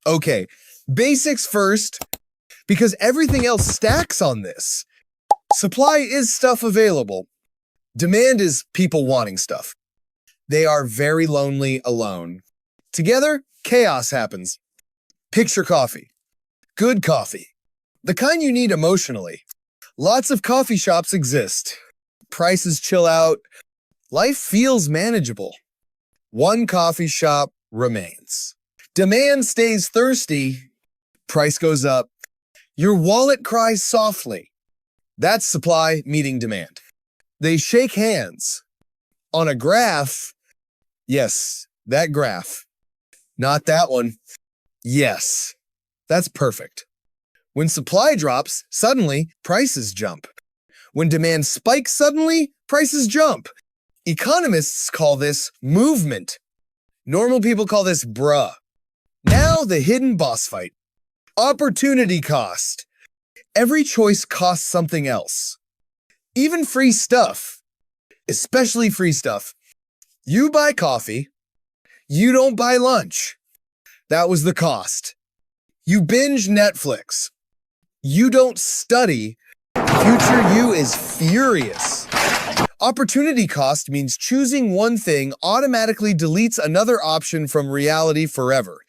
Okay, basics first, because everything else stacks on this. Supply is stuff available. Demand is people wanting stuff. They are very lonely alone. Together, chaos happens. Picture coffee. Good coffee. The kind you need emotionally. Lots of coffee shops exist. Prices chill out. Life feels manageable. One coffee shop remains. Demand stays thirsty. Price goes up. Your wallet cries softly. That's supply meeting demand. They shake hands. On a graph, yes, that graph. Not that one. Yes, that's perfect. When supply drops, suddenly prices jump. When demand spikes suddenly, prices jump. Economists call this movement. Normal people call this bruh. Now the hidden boss fight. Opportunity cost. Every choice costs something else. Even free stuff. Especially free stuff. You buy coffee. You don't buy lunch. That was the cost. You binge Netflix. You don't study. Future you is furious. Opportunity cost means choosing one thing automatically deletes another option from reality forever.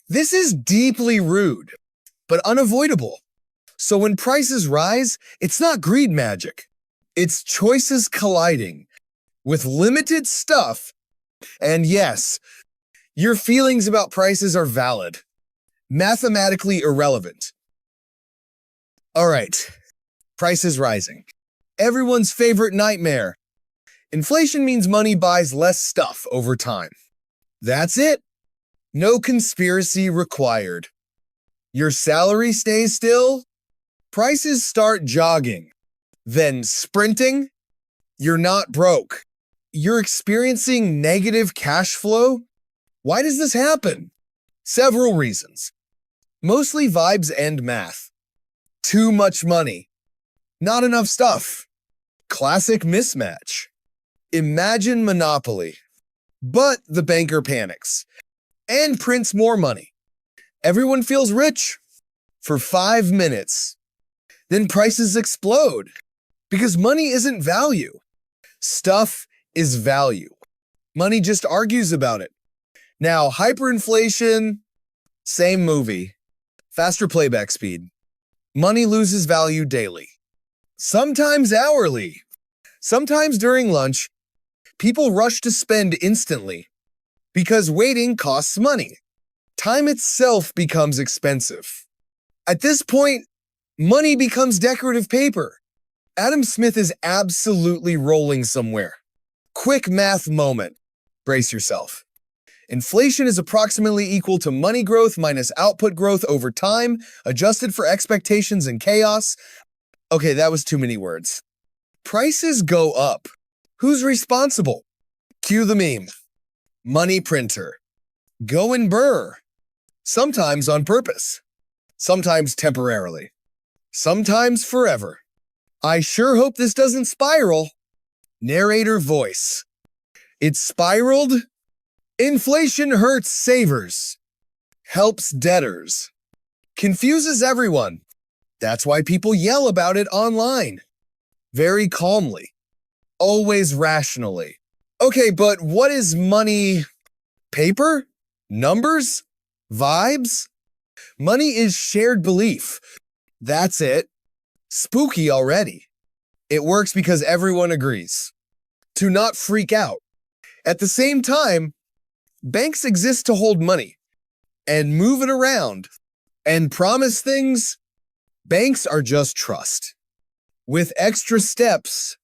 This is deeply rude, but unavoidable. So when prices rise, it's not greed magic. It's choices colliding with limited stuff. And yes, your feelings about prices are valid, mathematically irrelevant. All right, prices rising. Everyone's favorite nightmare. Inflation means money buys less stuff over time. That's it. No conspiracy required. Your salary stays still. Prices start jogging. Then sprinting. You're not broke. You're experiencing negative cash flow. Why does this happen? Several reasons. Mostly vibes and math. Too much money. Not enough stuff. Classic mismatch. Imagine Monopoly. But the banker panics and prints more money. Everyone feels rich for 5 minutes. Then prices explode because money isn't value. Stuff is value. Money just argues about it. Now, hyperinflation, same movie. Faster playback speed. Money loses value daily. Sometimes hourly. Sometimes during lunch, people rush to spend instantly because waiting costs money. Time itself becomes expensive. At this point, money becomes decorative paper. Adam Smith is absolutely rolling somewhere. Quick math moment. Brace yourself. Inflation is approximately equal to money growth minus output growth over time, adjusted for expectations and chaos. Okay, that was too many words. Prices go up. Who's responsible? Cue the meme. Money printer. Go and burr. Sometimes on purpose. Sometimes temporarily. Sometimes forever. I sure hope this doesn't spiral. Narrator voice. It spiraled. Inflation hurts savers. Helps debtors. Confuses everyone. That's why people yell about it online. Very calmly. Always rationally. Okay, but what is money? Paper? Numbers? Vibes? Money is shared belief. That's it. Spooky already. It works because everyone agrees. To not freak out. At the same time, banks exist to hold money and move it around and promise things. Banks are just trust. With extra steps,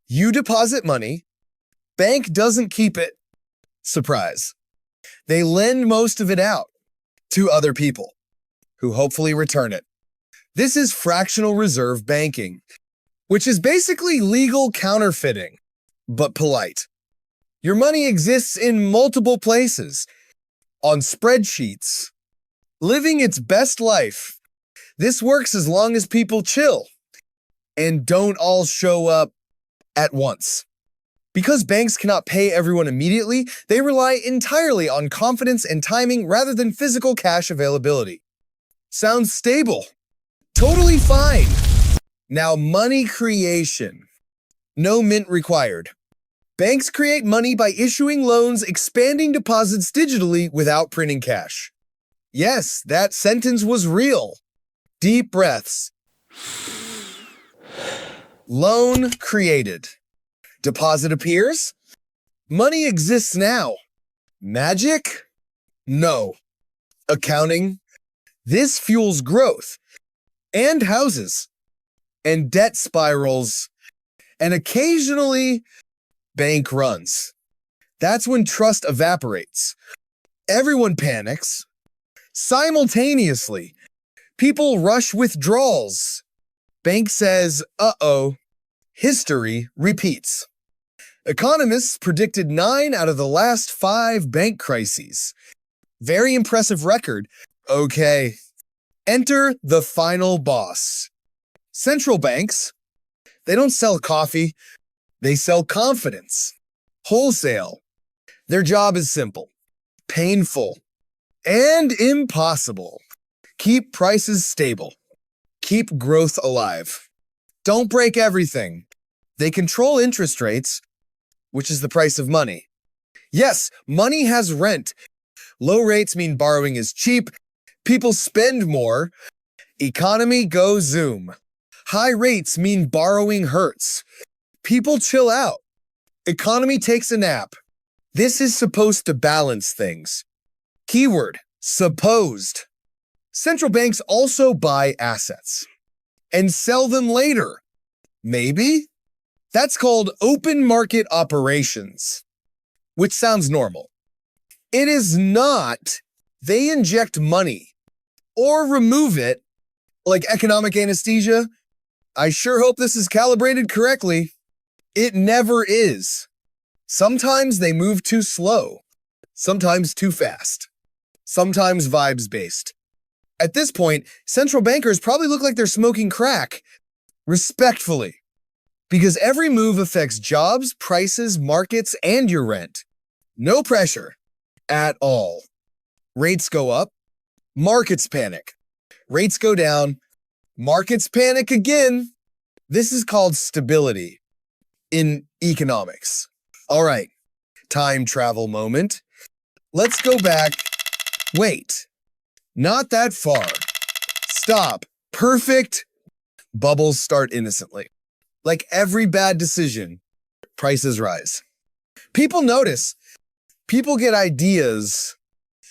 you deposit money, bank doesn't keep it. Surprise. They lend most of it out to other people who hopefully return it. This is fractional reserve banking, which is basically legal counterfeiting, but polite. Your money exists in multiple places, on spreadsheets, living its best life. This works as long as people chill and don't all show up at once. Because banks cannot pay everyone immediately, they rely entirely on confidence and timing rather than physical cash availability. Sounds stable. Totally fine. Now, money creation. No mint required. Banks create money by issuing loans, expanding deposits digitally without printing cash. Yes, that sentence was real. Deep breaths. Loan created. Deposit appears. Money exists now. Magic? No. Accounting? This fuels growth. And houses. And debt spirals. And occasionally, bank runs. That's when trust evaporates. Everyone panics. Simultaneously, people rush withdrawals. Bank says, uh-oh. History repeats. Economists predicted 9 out of the last 5 bank crises. Very impressive record. Okay. Enter the final boss. Central banks. They don't sell coffee. They sell confidence. Wholesale. Their job is simple, painful, and impossible. Keep prices stable. Keep growth alive. Don't break everything. They control interest rates, which is the price of money. Yes, money has rent. Low rates mean borrowing is cheap. People spend more. Economy goes zoom. High rates mean borrowing hurts. People chill out. Economy takes a nap. This is supposed to balance things. Keyword, supposed. Central banks also buy assets and sell them later. Maybe? That's called open market operations, which sounds normal. It is not. They inject money or remove it like economic anesthesia. I sure hope this is calibrated correctly. It never is. Sometimes they move too slow, sometimes too fast, sometimes vibes-based. At this point, central bankers probably look like they're smoking crack, respectfully, because every move affects jobs, prices, markets, and your rent. No pressure at all. Rates go up, markets panic. Rates go down, markets panic again. This is called stability in economics. All right, time travel moment. Let's go back. Wait, not that far. Stop. Perfect. Bubbles start innocently. Like every bad decision, prices rise. People notice. People get ideas.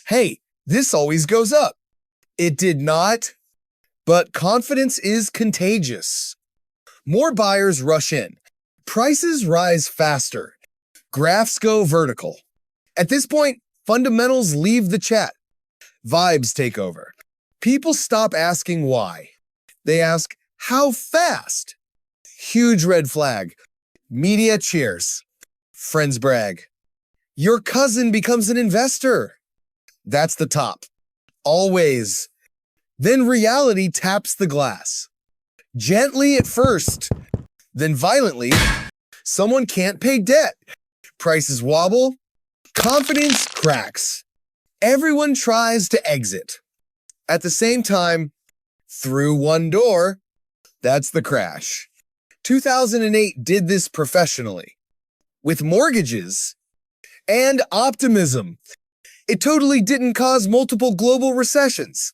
Hey, this always goes up. It did not, but confidence is contagious. More buyers rush in. Prices rise faster. Graphs go vertical. At this point, fundamentals leave the chat. Vibes take over. People stop asking why. They ask, how fast? Huge red flag. Media cheers. Friends brag. Your cousin becomes an investor. That's the top. Always. Then reality taps the glass. Gently at first, then violently. Someone can't pay debt. Prices wobble. Confidence cracks. Everyone tries to exit. At the same time, through one door, that's the crash. 2008 did this professionally. With mortgages and optimism. It totally didn't cause multiple global recessions.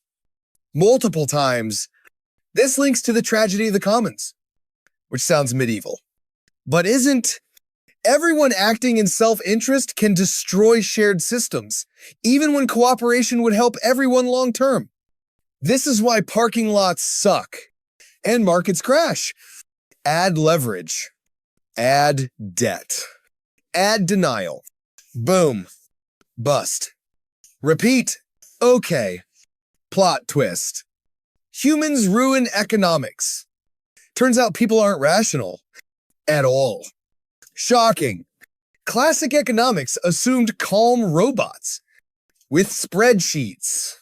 Multiple times. This links to the tragedy of the commons, which sounds medieval, but isn't. Everyone acting in self-interest can destroy shared systems, even when cooperation would help everyone long-term. This is why parking lots suck and markets crash. Add leverage. Add debt. Add denial. Boom. Bust. Repeat. Okay. Plot twist. Humans ruin economics. Turns out people aren't rational at all. Shocking. Classic economics assumed calm robots with spreadsheets.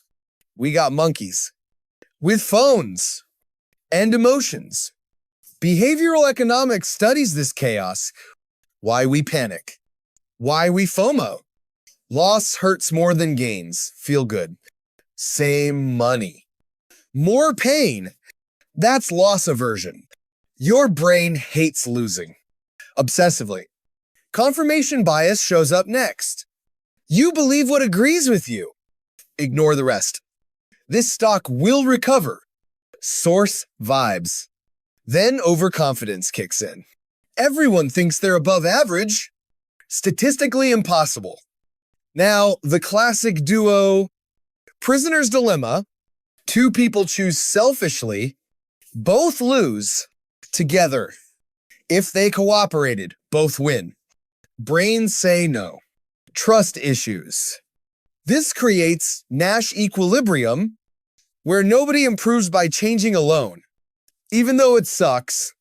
We got monkeys with phones and emotions. Behavioral economics studies this chaos. Why we panic. Why we FOMO. Loss hurts more than gains. Feel good. Same money. More pain. That's loss aversion. Your brain hates losing. Obsessively. Confirmation bias shows up next. You believe what agrees with you. Ignore the rest. This stock will recover. Source vibes. Then overconfidence kicks in. Everyone thinks they're above average. Statistically impossible. Now, the classic duo, prisoner's dilemma. Two people choose selfishly. Both lose. Together. If they cooperated, both win. Brains say no. Trust issues. This creates Nash equilibrium, where nobody improves by changing alone. Even though it sucks,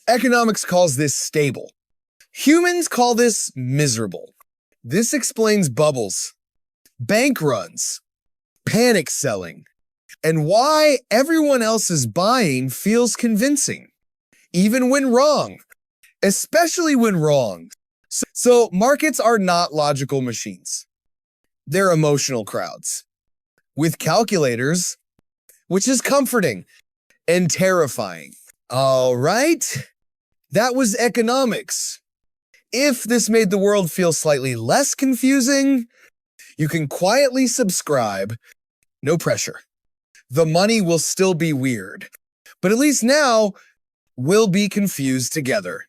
economics calls this stable. Humans call this miserable. This explains bubbles, bank runs, panic selling, and why everyone else's buying feels convincing, even when wrong, especially when wrong. So markets are not logical machines. They're emotional crowds with calculators, which is comforting and terrifying. All right, that was economics. If this made the world feel slightly less confusing, you can quietly subscribe. No pressure. The money will still be weird, but at least now we'll be confused together.